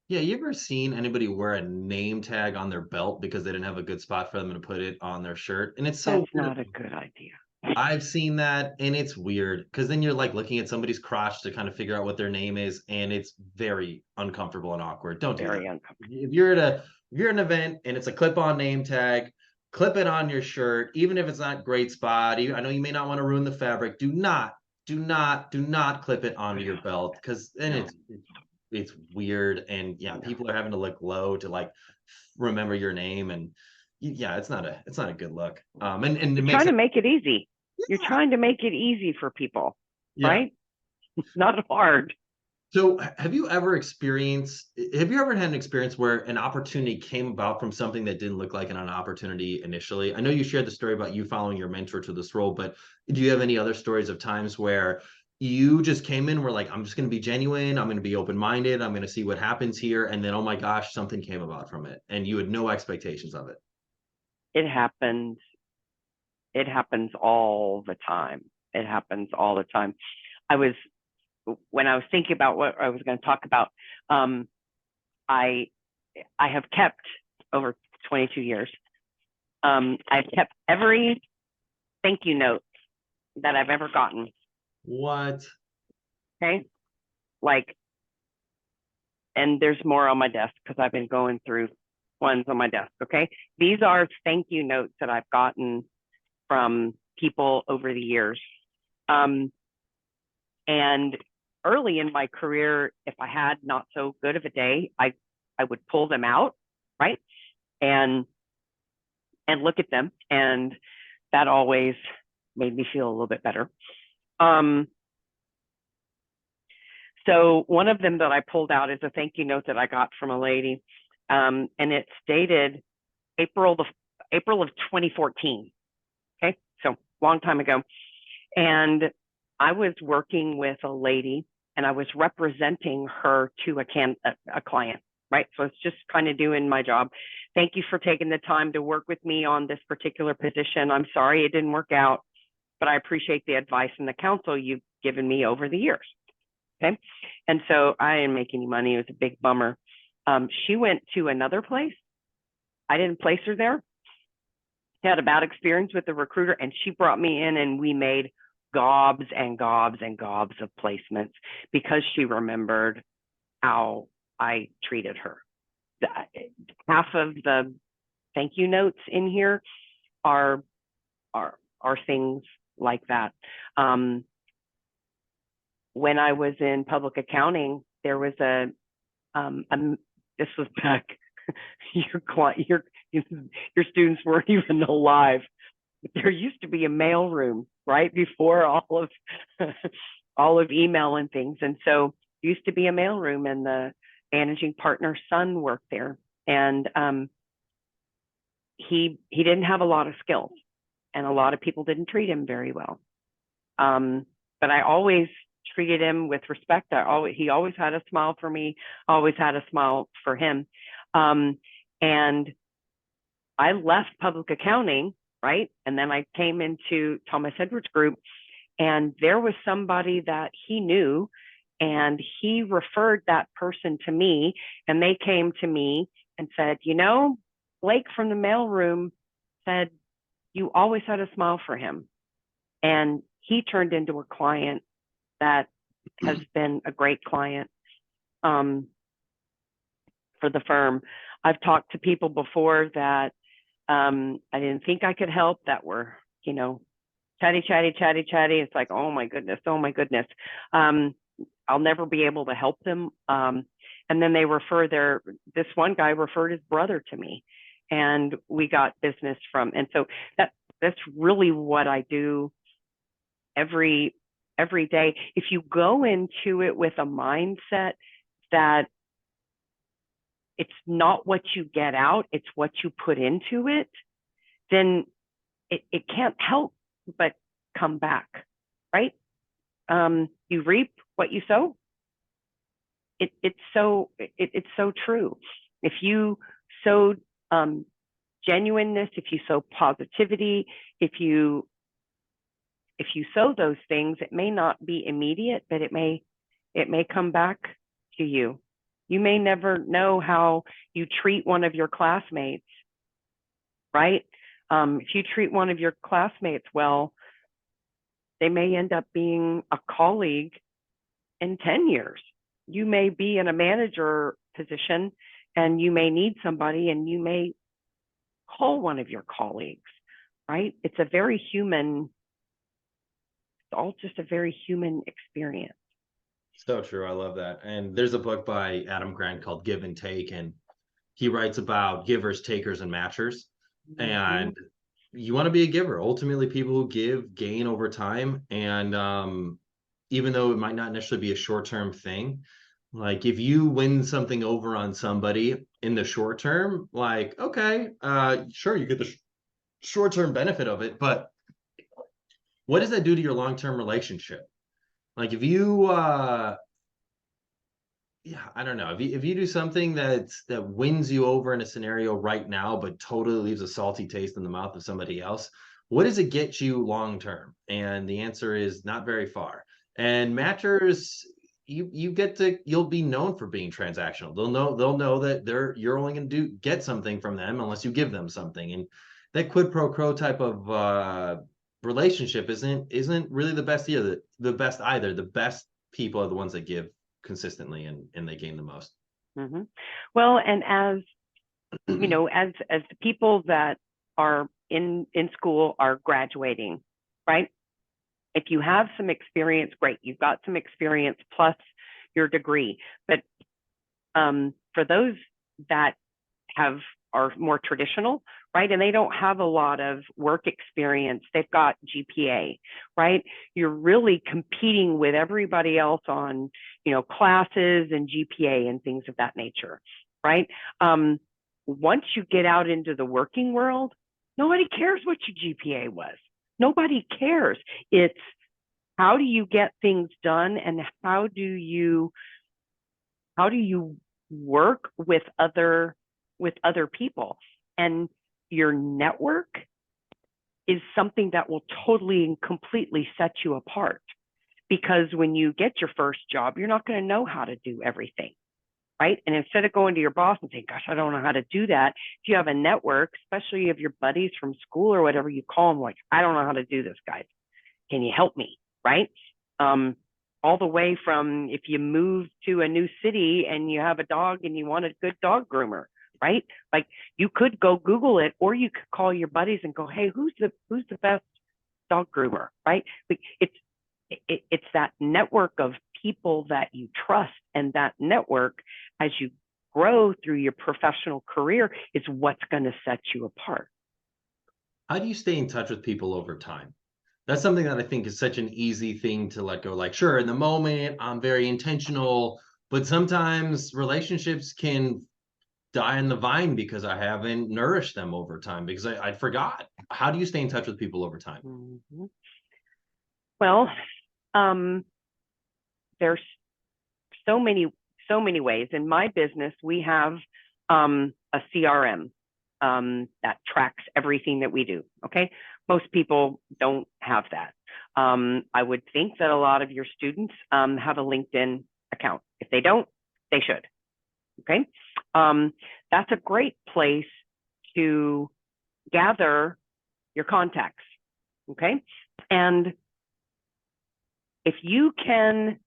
[SPEAKER 2] Yeah, you ever seen anybody wear a name tag on their belt because they didn't have a good spot for them to put it on their shirt? And it's so
[SPEAKER 3] That's
[SPEAKER 2] weird.
[SPEAKER 3] not a good idea.
[SPEAKER 2] I've seen that, and it's weird because then you're like looking at somebody's crotch to kind of figure out what their name is, and it's very uncomfortable and awkward. Don't do that.
[SPEAKER 3] Very uncomfortable.
[SPEAKER 2] If you're at an event and it's a clip-on name tag, clip it on your shirt, even if it's not great spot. I know you may not want to ruin the fabric. Do not clip it onto your belt, because then
[SPEAKER 3] No.
[SPEAKER 2] it's weird, and yeah,
[SPEAKER 3] No.
[SPEAKER 2] people are having to look low to like remember your name, and yeah, it's not a good look. And it
[SPEAKER 3] You're
[SPEAKER 2] makes
[SPEAKER 3] trying
[SPEAKER 2] it,
[SPEAKER 3] to make it easy. You're trying to make it easy for people,
[SPEAKER 2] yeah.
[SPEAKER 3] right? It's not hard.
[SPEAKER 2] So have you ever had an experience where an opportunity came about from something that didn't look like an opportunity initially? I know you shared the story about you following your mentor to this role, but do you have any other stories of times where you just came in, were like, I'm just going to be genuine, I'm going to be open-minded, I'm going to see what happens here, and then, oh my gosh, something came about from it, and you had no expectations of it?
[SPEAKER 3] It happens. It happens all the time. It happens all the time. When I was thinking about what I was going to talk about, I have kept over 22 years. I've kept every thank you note that I've ever gotten.
[SPEAKER 2] What?
[SPEAKER 3] Okay, like, and there's more on my desk because I've been going through ones on my desk. Okay, these are thank you notes that I've gotten from people over the years. And early in my career, if I had not so good of a day, I would pull them out, right? And look at them. And that always made me feel a little bit better. So one of them that I pulled out is a thank you note that I got from a lady. And it's dated April of 2014. Okay, so long time ago. And I was working with a lady and I was representing her to a client, right? So it's just kind of doing my job. Thank you for taking the time to work with me on this particular position. I'm sorry it didn't work out, but I appreciate the advice and the counsel you've given me over the years. Okay. And so I didn't make any money. It was a big bummer. She went to another place. I didn't place her there. She had a bad experience with the recruiter, and she brought me in, and we made gobs and gobs and gobs of placements because she remembered how I treated her. Half of the thank you notes in here are things like that. When I was in public accounting, there was this was back, your students weren't even alive. There used to be a mailroom right before all of email and things. And so there used to be a mailroom, and the managing partner's son worked there. And he didn't have a lot of skills, and a lot of people didn't treat him very well. But I always treated him with respect. He always had a smile for me, always had a smile for him. And I left public accounting, right? And then I came into Thomas Edwards Group, and there was somebody that he knew, and he referred that person to me, and they came to me and said, you know, Blake from the mailroom said you always had a smile for him. And he turned into a client that has been a great client for the firm. I've talked to people before that I didn't think I could help, that were, you know, chatty. It's like, oh my goodness. I'll never be able to help them. And then they this one guy referred his brother to me, and we got business from, and so that's really what I do every day. If you go into it with a mindset that it's not what you get out, it's what you put into it, then it can't help but come back, right? You reap what you sow. It's so true. If you sow genuineness, if you sow positivity, if you sow those things, it may not be immediate, but it may come back to you. You may never know how you treat one of your classmates, right? If you treat one of your classmates well, they may end up being a colleague in 10 years. You may be in a manager position and you may need somebody, and you may call one of your colleagues, right? It's all just a very human experience.
[SPEAKER 2] So true. I love that. And there's a book by Adam Grant called Give and Take, and he writes about givers, takers, and matchers. Mm-hmm. And you want to be a giver. Ultimately, people who give gain over time. And even though it might not necessarily be a short-term thing, like if you win something over on somebody in the short term, like, okay, sure, you get the short-term benefit of it, but what does that do to your long-term relationship? Like if you, I don't know, if you do something that wins you over in a scenario right now, but totally leaves a salty taste in the mouth of somebody else, what does it get you long-term? And the answer is not very far. And matchers, you'll be known for being transactional. They'll know that you're only going to get something from them unless you give them something. And that quid pro quo type of relationship isn't really the best either. The best people are the ones that give consistently and they gain the most.
[SPEAKER 3] Mm-hmm. Well, and as you know, as the people that are in school are graduating, right? If you have some experience, great. You've got some experience plus your degree. But for those that are more traditional, right, and they don't have a lot of work experience, they've got GPA, right? You're really competing with everybody else on, you know, classes and GPA and things of that nature, right? Once you get out into the working world, nobody cares what your GPA was. Nobody cares. It's how do you get things done, and how do you work with other people. And your network is something that will totally and completely set you apart, because when you get your first job, you're not going to know how to do everything, right? And instead of going to your boss and saying, gosh, I don't know how to do that, if you have a network, especially of your buddies from school or whatever, you call them like, I don't know how to do this, guys. Can you help me, right? All the way from if you move to a new city and you have a dog and you want a good dog groomer, right? Like you could go Google it, or you could call your buddies and go, hey, who's the best dog groomer, right? Like it's that network of people that you trust, and that network, as you grow through your professional career, is what's going to set you apart.
[SPEAKER 2] How do you stay in touch with people over time? That's something that I think is such an easy thing to let go. Like, sure, in the moment, I'm very intentional, but sometimes relationships can die in the vine because I haven't nourished them over time, because I forgot. How do you stay in touch with people over time?
[SPEAKER 3] Mm-hmm. Well, there's so many ways. In my business, we have a CRM that tracks everything that we do. Okay, most people don't have that. I would think that a lot of your students have a LinkedIn account. If they don't, they should. Okay, that's a great place to gather your contacts. Okay, and if you can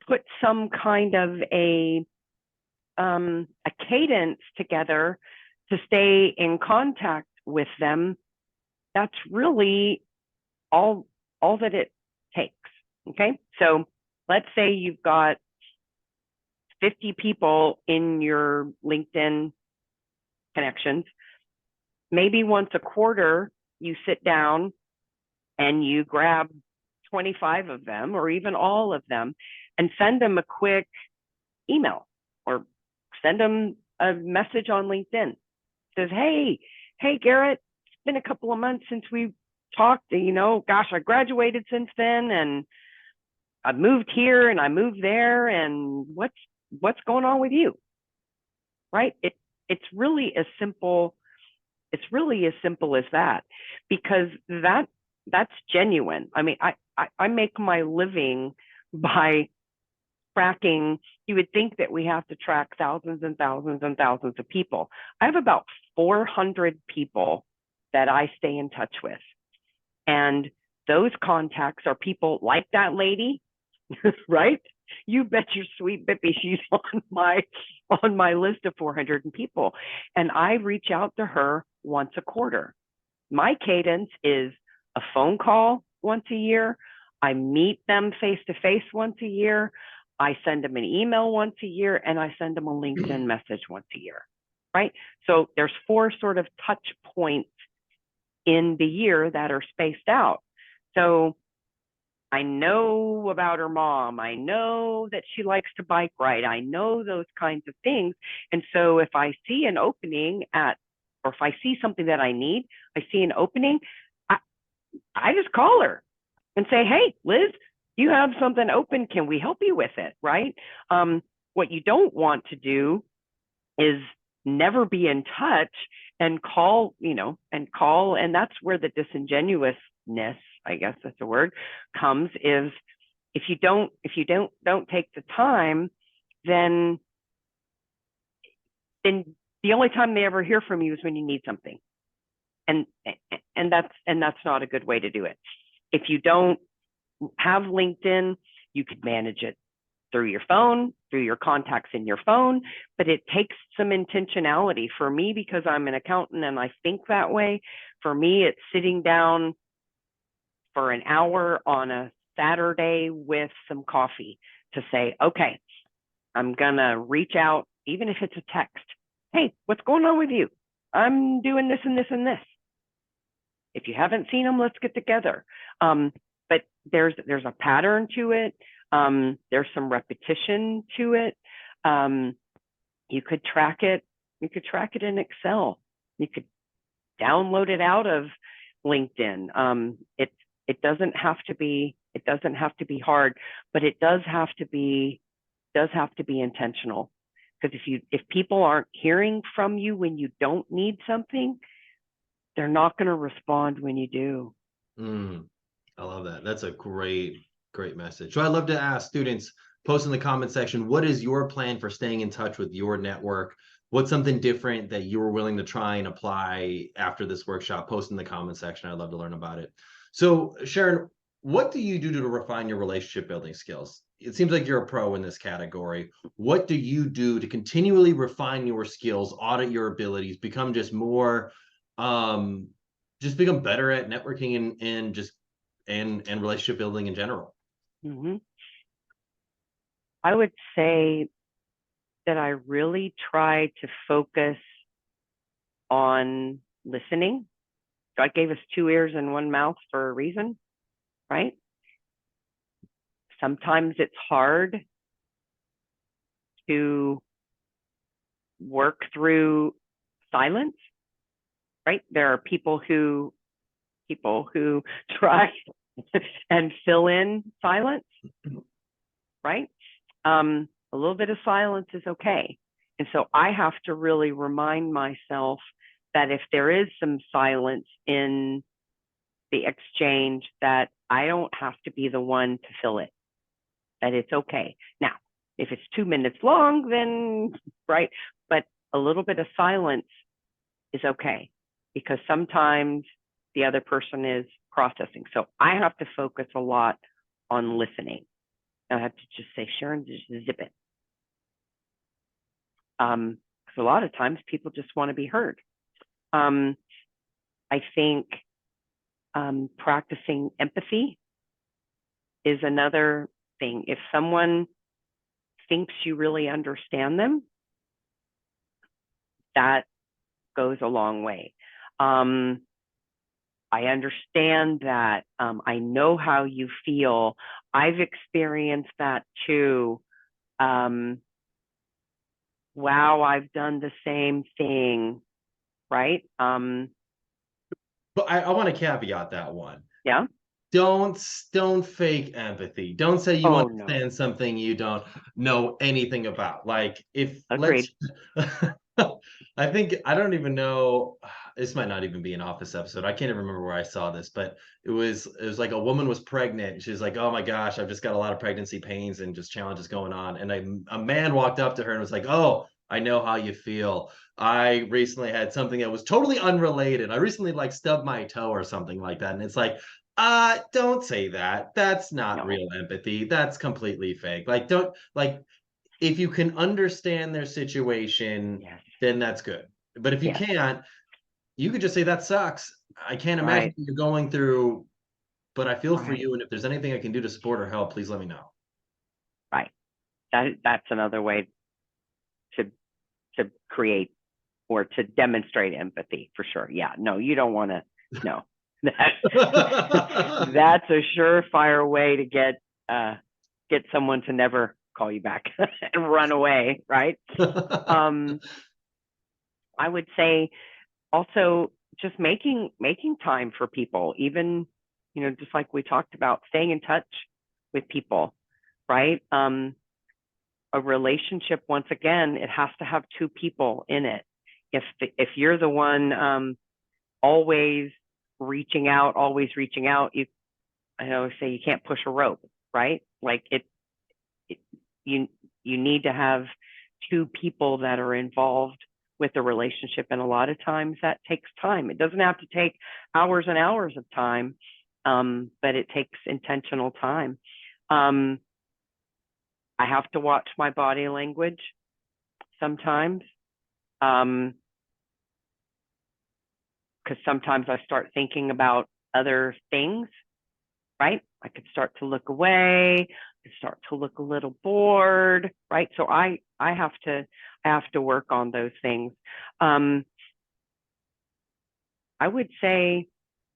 [SPEAKER 3] put some kind of a cadence together to stay in contact with them, that's really all that it takes. Okay, so let's say you've got 50 people in your LinkedIn connections. Maybe once a quarter, you sit down and you grab 25 of them or even all of them and send them a quick email or send them a message on LinkedIn. It says, hey, Garrett, it's been a couple of months since we talked. Gosh, I graduated since then, and I moved here and I moved there, and what's going on with you? Right? It's really as simple as that, because that's genuine. I mean, I make my living by tracking. You would think that we have to track thousands and thousands and thousands of people. I have about 400 people that I stay in touch with. And those contacts are people like that lady, right? You bet your sweet bippy she's on my list of 400 people. And I reach out to her once a quarter. My cadence is a phone call once a year. I meet them face to face once a year. I send them an email once a year, and I send them a LinkedIn message once a year, right? So there's 4 sort of touch points in the year that are spaced out. So I know about her mom. I know that she likes to bike ride. I know those kinds of things. And so if I see an opening or if I see something that I need, I see an opening, I just call her and say, hey, Liz, you have something open. Can we help you with it? Right? What you don't want to do is never be in touch and call, and that's where the disingenuousness, I guess that's the word, comes, is if you don't take the time, then the only time they ever hear from you is when you need something. And that's not a good way to do it. If you don't have LinkedIn, you could manage it through your phone, through your contacts in your phone, but it takes some intentionality. For me, because I'm an accountant and I think that way, for me, it's sitting down for an hour on a Saturday with some coffee to say, okay, I'm gonna reach out, even if it's a text. Hey, what's going on with you? I'm doing this and this and this. If you haven't seen them, let's get together. But there's a pattern to it. There's some repetition to it. You could track it. You could track it in Excel. You could download it out of LinkedIn. It doesn't have to be hard, but it does have to be intentional. Because if people aren't hearing from you when you don't need something, they're not going to respond when you do.
[SPEAKER 2] I love that. That's a great message. So I'd love to ask students, post in the comment section, what is your plan for staying in touch with your network? What's something different that you're willing to try and apply after this workshop? Post in the comment section. I'd love to learn about it. So Sharon, what do you do to refine your relationship building skills? It seems like you're a pro in this category. What do you do to continually refine your skills, audit your abilities, become just more, just become better at networking and relationship building in general?
[SPEAKER 3] Mm-hmm. I would say that I really try to focus on listening. God gave us 2 ears and 1 mouth for a reason, right? Sometimes it's hard to work through silence, right? There are people who try and fill in silence, right? A little bit of silence is okay. And so I have to really remind myself that if there is some silence in the exchange, that I don't have to be the one to fill it, that it's okay. Now, if it's 2 minutes long, then, right? But a little bit of silence is okay, because sometimes the other person is processing. So I have to focus a lot on listening. I have to just say, Sharon, just zip it. Because a lot of times people just want to be heard. I think practicing empathy is another thing. If someone thinks you really understand them, that goes a long way. I understand that. I know how you feel. I've experienced that too. Wow, I've done the same thing, right?
[SPEAKER 2] But I want to caveat that one.
[SPEAKER 3] Yeah.
[SPEAKER 2] Don't fake empathy. Don't say you
[SPEAKER 3] Oh no.
[SPEAKER 2] understand something you don't know anything about. Like, if
[SPEAKER 3] Agreed.
[SPEAKER 2] let's I think, I don't even know, this might not even be an office episode. I can't even remember where I saw this, but it was like a woman was pregnant. She's like, "Oh my gosh, I've just got a lot of pregnancy pains and just challenges going on." And a man walked up to her and was like, "Oh, I know how you feel. I recently had something that was totally unrelated. I recently like stubbed my toe or something like that." And it's like, don't say that. That's not
[SPEAKER 3] No.
[SPEAKER 2] real empathy. That's completely fake. Like, don't, like, if you can understand their situation,
[SPEAKER 3] Yes.
[SPEAKER 2] then that's good. But if you
[SPEAKER 3] Yes.
[SPEAKER 2] can't, you could just say, "That sucks. I can't imagine
[SPEAKER 3] Right.
[SPEAKER 2] what you're going through, but I feel for
[SPEAKER 3] Right.
[SPEAKER 2] you. And if there's anything I can do to support or help, please let me know."
[SPEAKER 3] Right. That's another way to create or to demonstrate empathy, for sure. Yeah. No, you don't want to. No. That's a surefire way to get someone to never call you back and run away, right? I would say also just making time for people, even, just like we talked about, staying in touch with people, right? A relationship, once again, it has to have two people in it. If you're the one always reaching out, I always say you can't push a rope, right? Like you need to have two people that are involved with the relationship, and a lot of times that takes time. It doesn't have to take hours and hours of time, but it takes intentional time. I have to watch my body language sometimes, because sometimes I start thinking about other things, right? I could start to look away, I could start to look a little bored, right? So I have to work on those things. I would say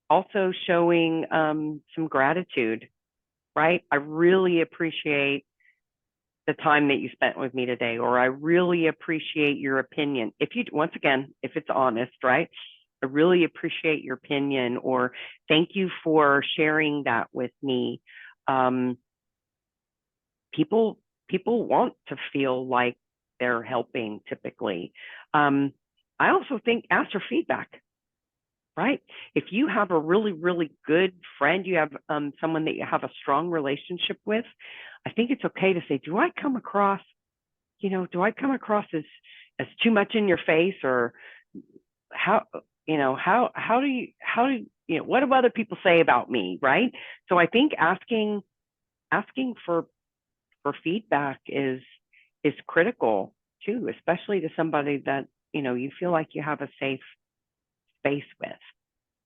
[SPEAKER 3] also showing some gratitude, right? I really appreciate the time that you spent with me today, or I really appreciate your opinion. Once again, if it's honest, right? I really appreciate your opinion, or thank you for sharing that with me. People want to feel like they're helping typically. I also think ask for feedback, right? If you have a really, really good friend, you have someone that you have a strong relationship with, I think it's okay to say, do I come across as too much in your face, or how do you what do other people say about me, right? So I think asking for feedback is critical too, especially to somebody that you feel like you have a safe space with.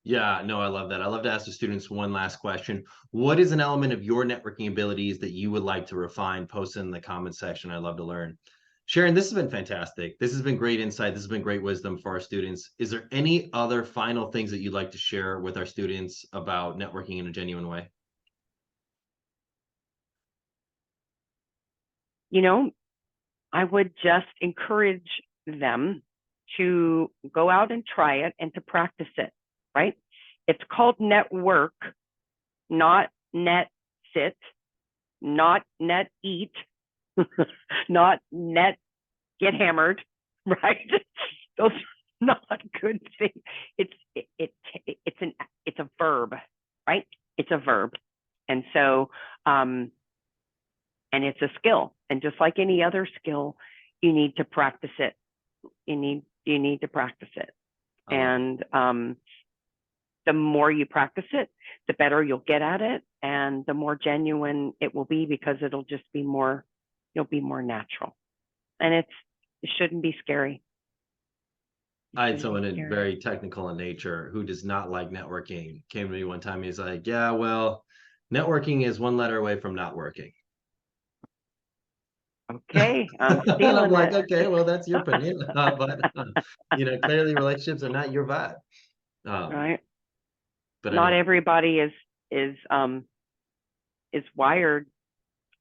[SPEAKER 2] Yeah, no, I love that. I love to ask the students one last question. What is an element of your networking abilities that you would like to refine? Post in the comment section. I'd love to learn. Sharon, this has been fantastic. This has been great insight. This has been great wisdom for our students. Is there any other final things that you'd like to share with our students about networking in a genuine way?
[SPEAKER 3] I would just encourage them to go out and try it and to practice it, right? It's called network, not net sit, not net eat, not net get hammered, right? Those are not good things. It's a verb, right? It's a verb. And so, and it's a skill. And just like any other skill, you need to practice it. You need to practice it. And the more you practice it, the better you'll get at it, and the more genuine it will be, because it'll just be more, you'll be more natural. And it shouldn't be scary.
[SPEAKER 2] I had someone very technical in nature who does not like networking came to me one time. He's like, yeah, well, networking is one letter away from not working.
[SPEAKER 3] Okay, I'm stealing
[SPEAKER 2] I'm like,
[SPEAKER 3] it.
[SPEAKER 2] okay, well, that's your opinion, but clearly relationships are not your vibe.
[SPEAKER 3] Right.
[SPEAKER 2] But
[SPEAKER 3] not
[SPEAKER 2] anyway.
[SPEAKER 3] everybody is wired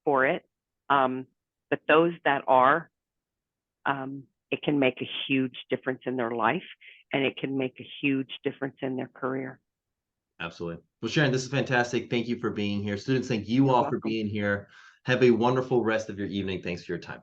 [SPEAKER 3] for it, but those that are, it can make a huge difference in their life, and it can make a huge difference in their career.
[SPEAKER 2] Absolutely. Well, Sharon, this is fantastic. Thank you for being here. Students, thank you
[SPEAKER 3] You're
[SPEAKER 2] all
[SPEAKER 3] welcome.
[SPEAKER 2] for being here. Have a wonderful rest of your evening. Thanks for your time.